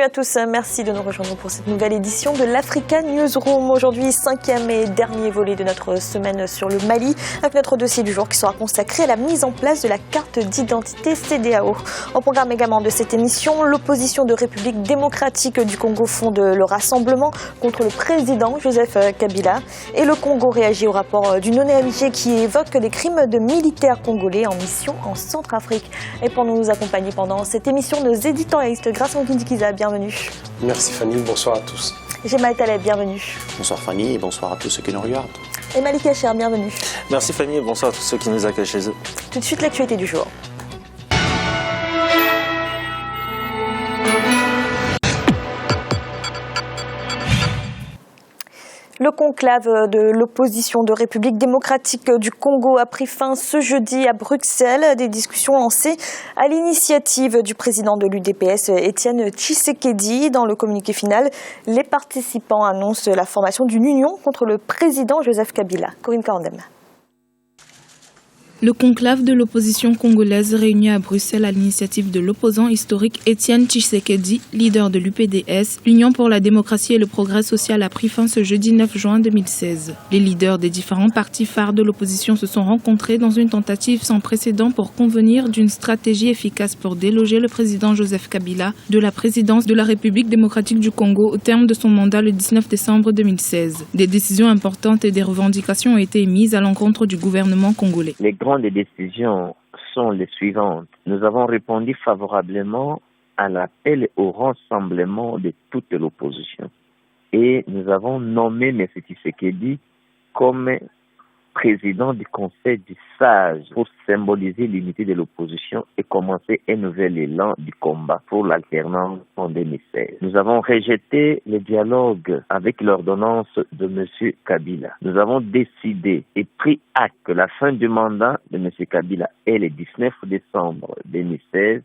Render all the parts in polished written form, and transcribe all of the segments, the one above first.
Bienvenue à tous, merci de nous rejoindre pour cette nouvelle édition de l'Africa Newsroom. Aujourd'hui, 5e et dernier volet de notre semaine sur le Mali, avec notre dossier du jour qui sera consacré à la mise en place de la carte d'identité CEDEAO. Au programme également de cette émission, l'opposition de République démocratique du Congo fonde le rassemblement contre le président Joseph Kabila. Et le Congo réagit au rapport d'une ONG qui évoque des crimes de militaires congolais en mission en Centrafrique. Et pour nous accompagner pendant cette émission, nos éditorialistes, Grace Nkindikiza, bienvenue. Merci Fanny, bonsoir à tous. Gemma Taleb, bienvenue. Bonsoir Fanny et bonsoir à tous ceux qui nous regardent. Et Malik Acher, bienvenue. Merci Fanny et bonsoir à tous ceux qui nous accueillent chez eux. Tout de suite, l'actualité du jour. Le conclave de l'opposition de République démocratique du Congo a pris fin ce jeudi à Bruxelles. Des discussions lancées à l'initiative du président de l'UDPS, Étienne Tshisekedi. Dans le communiqué final, les participants annoncent la formation d'une union contre le président Joseph Kabila. Corinne Karandem. Le conclave de l'opposition congolaise réuni à Bruxelles à l'initiative de l'opposant historique Étienne Tshisekedi, leader de l'UPDS, l'Union pour la démocratie et le progrès social, a pris fin ce jeudi 9 juin 2016. Les leaders des différents partis phares de l'opposition se sont rencontrés dans une tentative sans précédent pour convenir d'une stratégie efficace pour déloger le président Joseph Kabila de la présidence de la République démocratique du Congo au terme de son mandat le 19 décembre 2016. Des décisions importantes et des revendications ont été émises à l'encontre du gouvernement congolais. Les décisions sont les suivantes. Nous avons répondu favorablement à l'appel au rassemblement de toute l'opposition. Et nous avons nommé M. Tshisekedi comme président du Conseil du Sage pour symboliser l'unité de l'opposition et commencer un nouvel élan du combat pour l'alternance en 2016. Nous avons rejeté le dialogue avec l'ordonnance de M. Kabila. Nous avons décidé et pris acte que la fin du mandat de M. Kabila est le 19 décembre 2016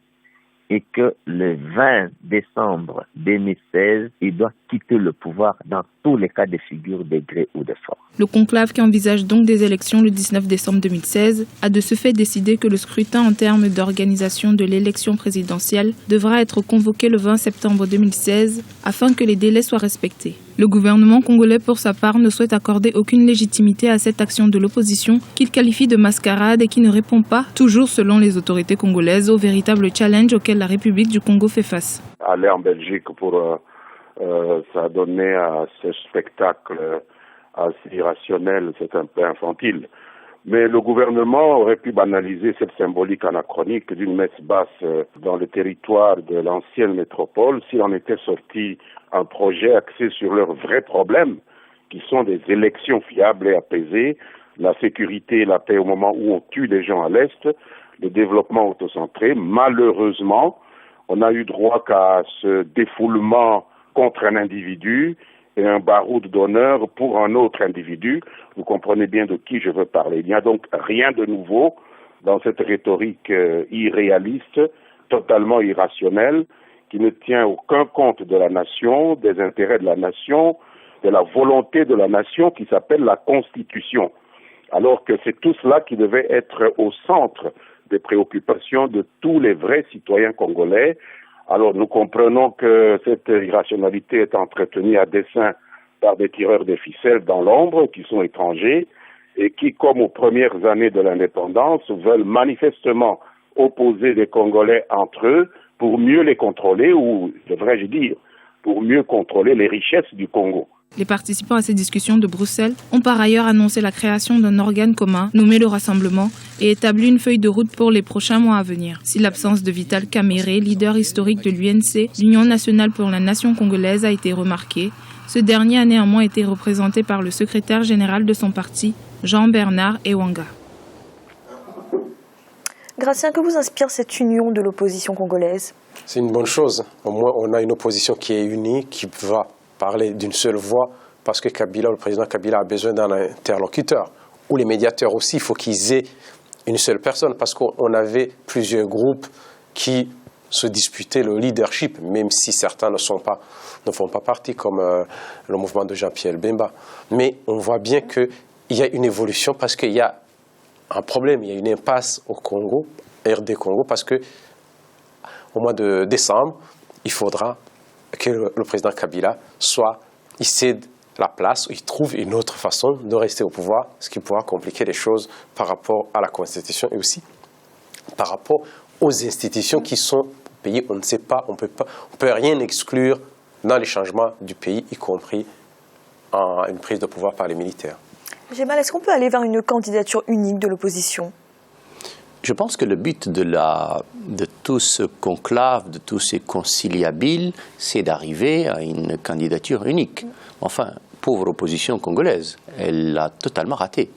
et que le 20 décembre 2016, il doit quitter le pouvoir dans tous les cas de figure de gré ou de force. Le conclave, qui envisage donc des élections le 19 décembre 2016, a de ce fait décidé que le scrutin en termes d'organisation de l'élection présidentielle devra être convoqué le 20 septembre 2016 afin que les délais soient respectés. Le gouvernement congolais, pour sa part, ne souhaite accorder aucune légitimité à cette action de l'opposition qu'il qualifie de mascarade et qui ne répond pas, toujours selon les autorités congolaises, au véritable challenge auquel la République du Congo fait face. Aller en Belgique pour s'adonner à ce spectacle assez irrationnel, c'est un peu infantile. Mais le gouvernement aurait pu banaliser cette symbolique anachronique d'une messe basse dans le territoire de l'ancienne métropole s'il en était sorti un projet axé sur leurs vrais problèmes, qui sont des élections fiables et apaisées, la sécurité et la paix au moment où on tue les gens à l'Est, le développement autocentré. Malheureusement, on n'a eu droit qu'à ce défoulement contre un individu et un baroud d'honneur pour un autre individu. Vous comprenez bien de qui je veux parler. Il n'y a donc rien de nouveau dans cette rhétorique irréaliste, totalement irrationnelle, qui ne tient aucun compte de la nation, des intérêts de la nation, de la volonté de la nation qui s'appelle la Constitution. Alors que c'est tout cela qui devait être au centre des préoccupations de tous les vrais citoyens congolais. Alors nous comprenons que cette irrationalité est entretenue à dessein par des tireurs de ficelles dans l'ombre qui sont étrangers et qui, comme aux premières années de l'indépendance, veulent manifestement opposer les Congolais entre eux pour mieux les contrôler, ou devrais-je dire, pour mieux contrôler les richesses du Congo. Les participants à ces discussions de Bruxelles ont par ailleurs annoncé la création d'un organe commun nommé le Rassemblement et établi une feuille de route pour les prochains mois à venir. Si l'absence de Vital Kamerhe, leader historique de l'UNC, l'Union nationale pour la nation congolaise, a été remarquée, ce dernier a néanmoins été représenté par le secrétaire général de son parti, Jean-Bernard Ewanga. Gratien, que vous inspire cette union de l'opposition congolaise ? C'est une bonne chose. Au moins, on a une opposition qui est unie, qui va parler d'une seule voix, parce que Kabila, le président Kabila a besoin d'un interlocuteur. Ou les médiateurs aussi, il faut qu'ils aient une seule personne, parce qu'on avait plusieurs groupes qui se disputaient le leadership, même si certains ne font pas partie, comme le mouvement de Jean-Pierre Bemba. Mais on voit bien qu'il y a une évolution, parce qu'il y a un problème, il y a une impasse au Congo, RD Congo, parce que au mois de décembre, il faudra que le président Kabila il cède la place, il trouve une autre façon de rester au pouvoir, ce qui pourra compliquer les choses par rapport à la Constitution et aussi par rapport aux institutions qui sont au pays. On ne sait pas, on peut rien exclure dans les changements du pays, y compris une prise de pouvoir par les militaires. Gemal, est-ce qu'on peut aller vers une candidature unique de l'opposition ? Je pense que le but de tout ce conclave, de tous ces conciliabiles, c'est d'arriver à une candidature unique. Enfin, pauvre opposition congolaise, elle l'a totalement raté.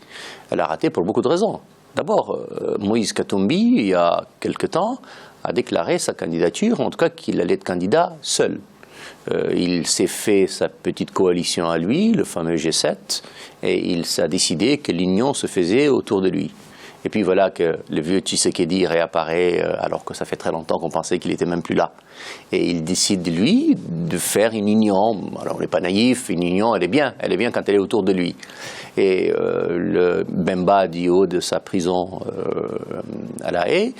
Elle a raté pour beaucoup de raisons. D'abord, Moïse Katumbi, il y a quelque temps, a déclaré sa candidature, en tout cas qu'il allait être candidat seul. Il s'est fait sa petite coalition à lui, le fameux G7, et il s'est décidé que l'union se faisait autour de lui. Et puis voilà que le vieux Tshisekedi réapparaît alors que ça fait très longtemps qu'on pensait qu'il n'était même plus là. Et il décide, lui, de faire une union. Alors on n'est pas naïf, une union elle est bien quand elle est autour de lui. Et le Bemba dit haut de sa prison à La Haye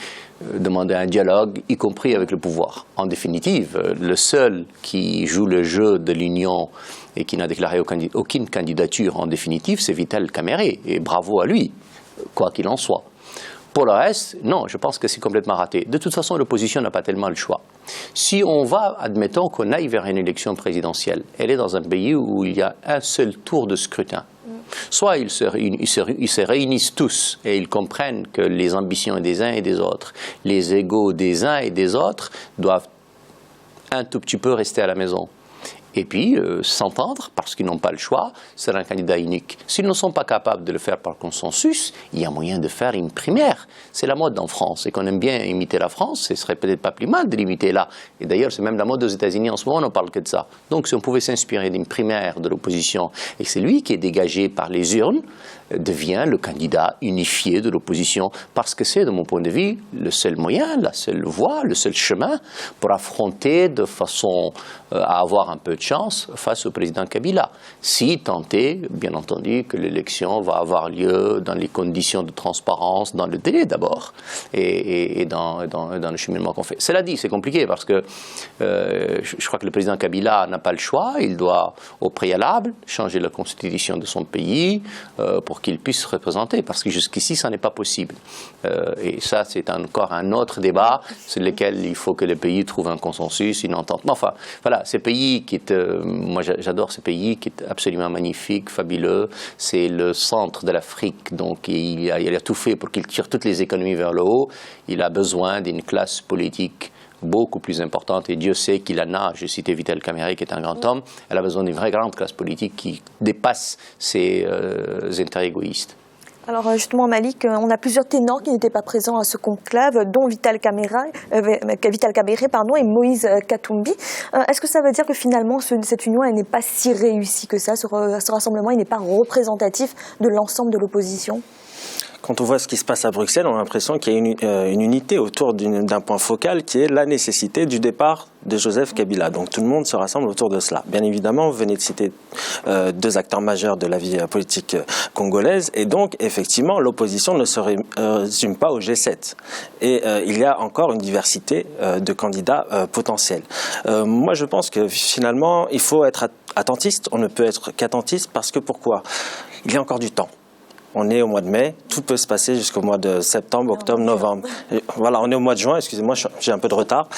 demandait un dialogue, y compris avec le pouvoir. En définitive, le seul qui joue le jeu de l'union et qui n'a déclaré aucune candidature en définitive, c'est Vital Kamerhe. Et bravo à lui, quoi qu'il en soit. Pour le reste, non, je pense que c'est complètement raté. De toute façon, l'opposition n'a pas tellement le choix. Si on va, admettons qu'on aille vers une élection présidentielle, elle est dans un pays où il y a un seul tour de scrutin. Soit ils se réunissent tous et ils comprennent que les ambitions des uns et des autres, les égos des uns et des autres doivent un tout petit peu rester à la maison. Et puis s'entendre, parce qu'ils n'ont pas le choix, c'est un candidat unique. S'ils ne sont pas capables de le faire par consensus, il y a moyen de faire une primaire. C'est la mode en France, et qu'on aime bien imiter la France, ce serait peut-être pas plus mal de l'imiter là. Et d'ailleurs, c'est même la mode aux États-Unis en ce moment, on ne parle que de ça. Donc si on pouvait s'inspirer d'une primaire de l'opposition, et que c'est lui qui est dégagé par les urnes, devient le candidat unifié de l'opposition, parce que c'est, de mon point de vue, le seul moyen, la seule voie, le seul chemin pour affronter de façon à avoir un peu de chance face au président Kabila. Si tant est, bien entendu, que l'élection va avoir lieu dans les conditions de transparence, dans le délai d'abord, et dans le cheminement qu'on fait. Cela dit, c'est compliqué parce que je crois que le président Kabila n'a pas le choix. Il doit, au préalable, changer la constitution de son pays pour qu'il puisse se représenter, parce que jusqu'ici, ça n'est pas possible. Et ça, c'est encore un autre débat sur lequel il faut que le pays trouve un consensus, une entente. Mais enfin, voilà, ce pays qui est, moi j'adore ce pays, qui est absolument magnifique, fabuleux. C'est le centre de l'Afrique, donc il a tout fait pour qu'il tire toutes les économies vers le haut. Il a besoin d'une classe politique beaucoup plus importante, et Dieu sait qu'il en a. Je citais Vital Kamerhe, qui est un grand homme. Elle a besoin d'une vraie grande classe politique qui dépasse ses intérêts égoïstes. Alors justement, Malik, on a plusieurs ténors qui n'étaient pas présents à ce conclave, dont Vital Kamerhe et Moïse Katumbi. Est-ce que ça veut dire que finalement, cette union n'est pas si réussie que ça, ce rassemblement n'est pas représentatif de l'ensemble de l'opposition ? Quand on voit ce qui se passe à Bruxelles, on a l'impression qu'il y a une unité autour d'un point focal qui est la nécessité du départ de Joseph Kabila. Donc tout le monde se rassemble autour de cela. Bien évidemment, vous venez de citer deux acteurs majeurs de la vie politique congolaise, et donc effectivement l'opposition ne se résume pas au G7. Et il y a encore une diversité de candidats potentiels. Moi je pense que finalement il faut être attentiste, on ne peut être qu'attentiste parce que pourquoi ? Il y a encore du temps. On est au mois de mai, tout peut se passer jusqu'au mois de septembre, octobre, novembre. Et voilà, on est au mois de juin, excusez-moi, j'ai un peu de retard.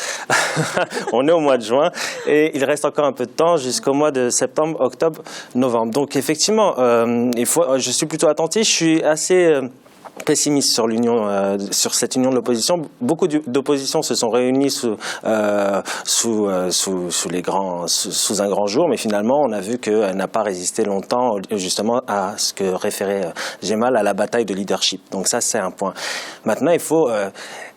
On est au mois de juin et il reste encore un peu de temps jusqu'au mois de septembre, octobre, novembre. Donc effectivement, je suis plutôt attentif, je suis assez pessimiste sur sur cette union de l'opposition. Beaucoup d'oppositions se sont réunies sous un grand jour, mais finalement on a vu qu'elle n'a pas résisté longtemps justement à ce que référait Gemal, à la bataille de leadership. Donc ça c'est un point. Maintenant il faut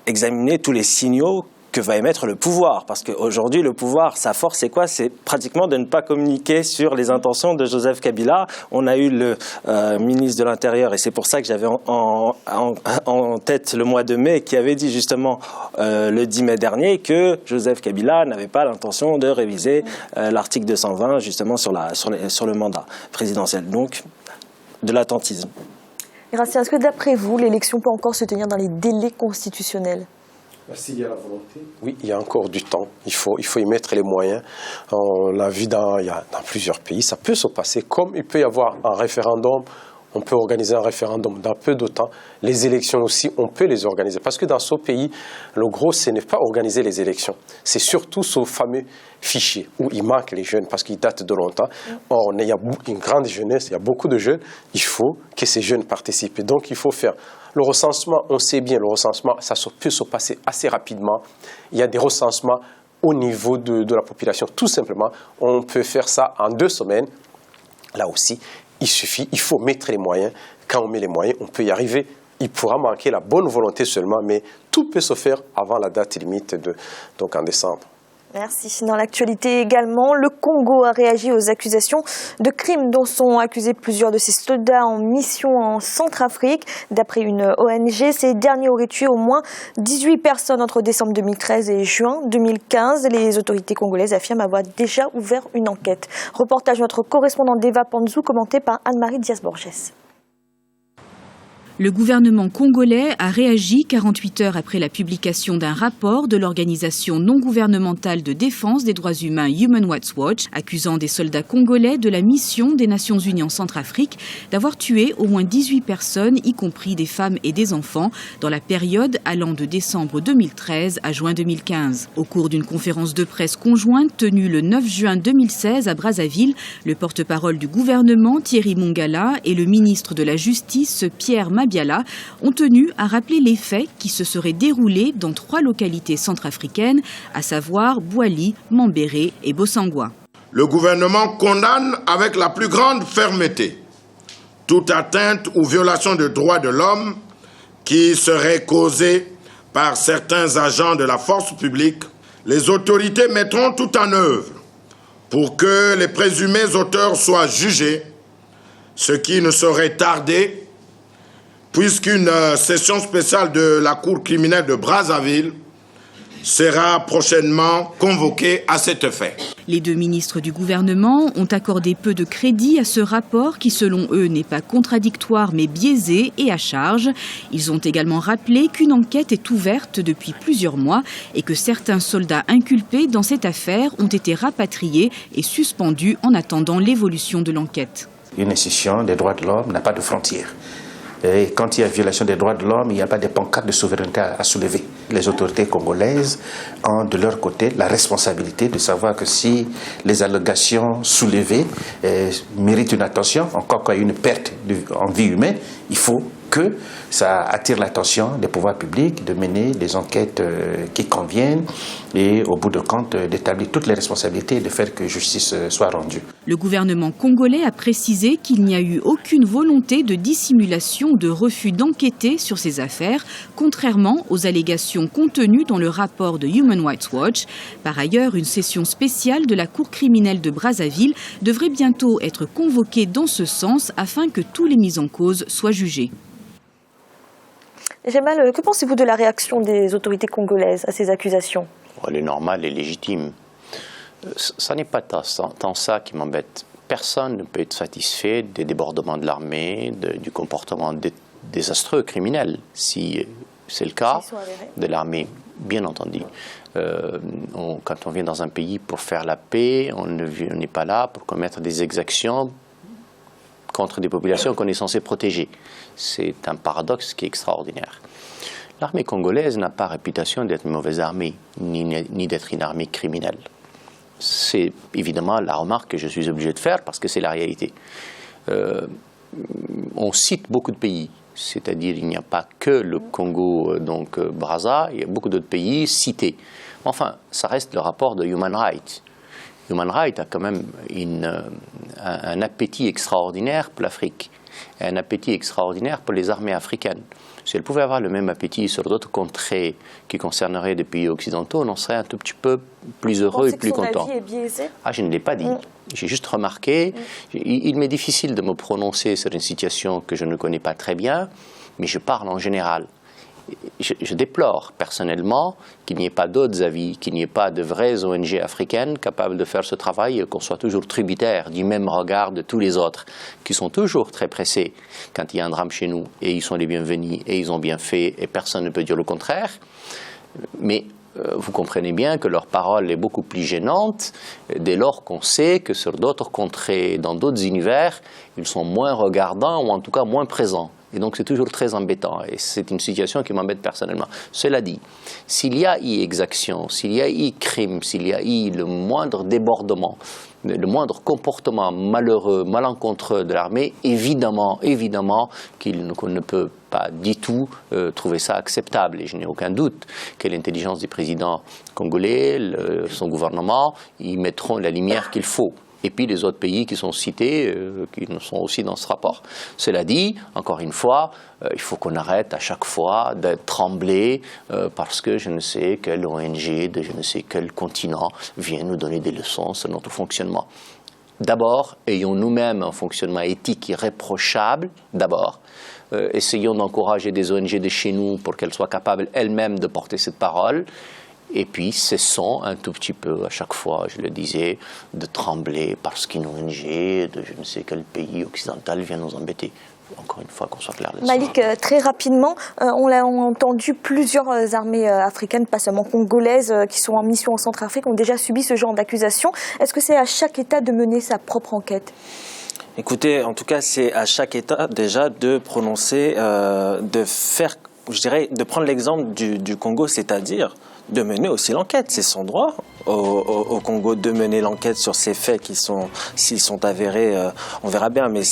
examiner tous les signaux que va émettre le pouvoir, parce qu'aujourd'hui le pouvoir, sa force c'est quoi? C'est pratiquement de ne pas communiquer sur les intentions de Joseph Kabila. On a eu le ministre de l'Intérieur, et c'est pour ça que j'avais en tête le mois de mai, qui avait dit justement le 10 mai dernier que Joseph Kabila n'avait pas l'intention de réviser l'article 220 justement sur le mandat présidentiel. Donc de l'attentisme. Gracien, est-ce que d'après vous, l'élection peut encore se tenir dans les délais constitutionnels ? S'il y a la volonté. Oui, il y a encore du temps. Il faut y mettre les moyens. On l'a vu dans plusieurs pays. Ça peut se passer comme il peut y avoir un référendum. On peut organiser un référendum dans peu de temps. Les élections aussi, on peut les organiser. Parce que dans ce pays, le gros, ce n'est pas organiser les élections. C'est surtout ce fameux fichier où il manque les jeunes parce qu'il date de longtemps. Or, il y a une grande jeunesse, il y a beaucoup de jeunes. Il faut que ces jeunes participent. Et donc, il faut faire le recensement. On sait bien, le recensement, ça peut se passer assez rapidement. Il y a des recensements au niveau de la population. Tout simplement, on peut faire ça en 2 semaines. Là aussi, il faut mettre les moyens. Quand on met les moyens, on peut y arriver. Il pourra manquer la bonne volonté seulement, mais tout peut se faire avant la date limite, donc en décembre. Merci. Dans l'actualité également, le Congo a réagi aux accusations de crimes dont sont accusés plusieurs de ses soldats en mission en Centrafrique. D'après une ONG, ces derniers auraient tué au moins 18 personnes entre décembre 2013 et juin 2015. Les autorités congolaises affirment avoir déjà ouvert une enquête. Reportage de notre correspondant Deva Panzou, commenté par Anne-Marie Diaz-Borges. Le gouvernement congolais a réagi 48 heures après la publication d'un rapport de l'organisation non gouvernementale de défense des droits humains Human Rights Watch, accusant des soldats congolais de la mission des Nations Unies en Centrafrique d'avoir tué au moins 18 personnes, y compris des femmes et des enfants, dans la période allant de décembre 2013 à juin 2015. Au cours d'une conférence de presse conjointe tenue le 9 juin 2016 à Brazzaville, le porte-parole du gouvernement Thierry Mongala et le ministre de la Justice Pierre Mabiala ont tenu à rappeler les faits qui se seraient déroulés dans 3 localités centrafricaines, à savoir Bouali, Mambéré et Bossangwa. Le gouvernement condamne avec la plus grande fermeté toute atteinte ou violation des droits de l'homme qui serait causée par certains agents de la force publique. Les autorités mettront tout en œuvre pour que les présumés auteurs soient jugés, ce qui ne saurait tarder puisqu'une session spéciale de la Cour criminelle de Brazzaville sera prochainement convoquée à cet effet. Les 2 ministres du gouvernement ont accordé peu de crédit à ce rapport qui, selon eux, n'est pas contradictoire mais biaisé et à charge. Ils ont également rappelé qu'une enquête est ouverte depuis plusieurs mois et que certains soldats inculpés dans cette affaire ont été rapatriés et suspendus en attendant l'évolution de l'enquête. Une institution des droits de l'homme n'a pas de frontières. Et quand il y a violation des droits de l'homme, il n'y a pas de pancarte de souveraineté à soulever. Les autorités congolaises ont de leur côté la responsabilité de savoir que si les allégations soulevées méritent une attention, encore qu'il y a une perte en vie humaine, il faut que ça attire l'attention des pouvoirs publics de mener des enquêtes qui conviennent et au bout de compte d'établir toutes les responsabilités et de faire que justice soit rendue. Le gouvernement congolais a précisé qu'il n'y a eu aucune volonté de dissimulation ou de refus d'enquêter sur ces affaires, contrairement aux allégations contenues dans le rapport de Human Rights Watch. Par ailleurs, une session spéciale de la Cour criminelle de Brazzaville devrait bientôt être convoquée dans ce sens afin que tous les mis en cause soient jugés. Jamal, que pensez-vous de la réaction des autorités congolaises à ces accusations ? Elle est normale et légitime. Ça n'est pas tant ça qui m'embête. Personne ne peut être satisfait des débordements de l'armée, du comportement désastreux criminel. Si c'est le cas de l'armée, bien entendu. Quand on vient dans un pays pour faire la paix, on n'est pas là pour commettre des exactions contre des populations qu'on est censé protéger. C'est un paradoxe qui est extraordinaire. L'armée congolaise n'a pas réputation d'être une mauvaise armée, ni d'être une armée criminelle. C'est évidemment la remarque que je suis obligé de faire parce que c'est la réalité. On cite beaucoup de pays, c'est-à-dire il n'y a pas que le Congo, donc Brazza, il y a beaucoup d'autres pays cités. Enfin, ça reste le rapport de Human Rights. Human Rights a quand même un appétit extraordinaire pour l'Afrique, un appétit extraordinaire pour les armées africaines. Si elle pouvait avoir le même appétit sur d'autres contrées qui concerneraient des pays occidentaux, on en serait un tout petit peu plus heureux et plus content. Est biaisé ? Ah, je ne l'ai pas dit. J'ai juste remarqué. Il m'est difficile de me prononcer sur une situation que je ne connais pas très bien, mais je parle en général. Je déplore personnellement qu'il n'y ait pas d'autres avis, qu'il n'y ait pas de vraies ONG africaines capables de faire ce travail et qu'on soit toujours tributaire du même regard de tous les autres, qui sont toujours très pressés quand il y a un drame chez nous et ils sont les bienvenus et ils ont bien fait et personne ne peut dire le contraire. Mais vous comprenez bien que leur parole est beaucoup plus gênante dès lors qu'on sait que sur d'autres contrées, dans d'autres univers, ils sont moins regardants ou en tout cas moins présents. Et donc c'est toujours très embêtant et c'est une situation qui m'embête personnellement. Cela dit, s'il y a eu exaction, s'il y a eu crime, s'il y a eu le moindre débordement, le moindre comportement malheureux, malencontreux de l'armée, évidemment qu'on ne peut pas du tout trouver ça acceptable. Et je n'ai aucun doute que l'intelligence du président congolais, son gouvernement, y mettront la lumière qu'il faut. Et puis les autres pays qui sont cités, qui sont aussi dans ce rapport. Cela dit, encore une fois, il faut qu'on arrête à chaque fois de trembler parce que je ne sais quelle ONG de je ne sais quel continent vient nous donner des leçons sur notre fonctionnement. D'abord, ayons nous-mêmes un fonctionnement éthique irréprochable, d'abord. Essayons d'encourager des ONG de chez nous pour qu'elles soient capables elles-mêmes de porter cette parole. Et puis, cessons un tout petit peu, à chaque fois, je le disais, de trembler parce qu'une ONG de je ne sais quel pays occidental vient nous embêter. Encore une fois, qu'on soit clair là-dessus. Malik, très rapidement, on l'a entendu, plusieurs armées africaines, pas seulement congolaises, qui sont en mission en Centrafrique, ont déjà subi ce genre d'accusation. Est-ce que c'est à chaque État de mener sa propre enquête ? Écoutez, en tout cas, c'est à chaque État déjà de prononcer, de faire, je dirais, de prendre l'exemple du Congo, c'est-à-dire de mener aussi l'enquête. C'est son droit au Congo de mener l'enquête sur ces faits qui sont, s'ils sont avérés, on verra bien, mais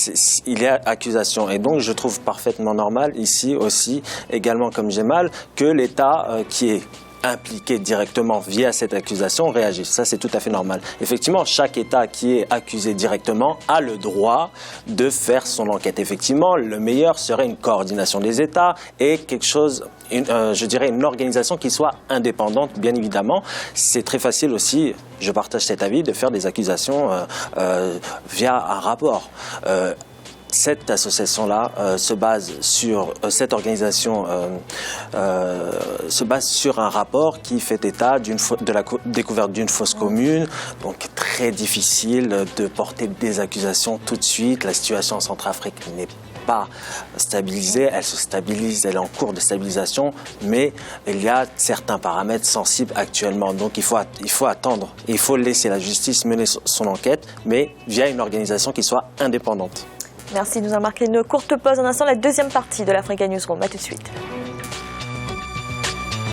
il y a accusation. Et donc, je trouve parfaitement normal ici aussi, également comme Gemal, que l'État qui est impliqué directement via cette accusation réagissent. Ça, c'est tout à fait normal. Effectivement, chaque État qui est accusé directement a le droit de faire son enquête. Effectivement, le meilleur serait une coordination des États et quelque chose, je dirais une organisation qui soit indépendante, bien évidemment. C'est très facile aussi, je partage cet avis, de faire des accusations via un rapport. Cette association-là se base sur, cette organisation se base sur un rapport qui fait état de la découverte d'une fosse commune, donc très difficile de porter des accusations tout de suite. La situation en Centrafrique n'est pas stabilisée, elle se stabilise, elle est en cours de stabilisation, mais il y a certains paramètres sensibles actuellement. Donc il faut attendre, il faut laisser la justice mener son enquête, mais via une organisation qui soit indépendante. Merci, nous avons marqué une courte pause. Un instant, la deuxième partie de l'Africa Newsroom. À tout de suite.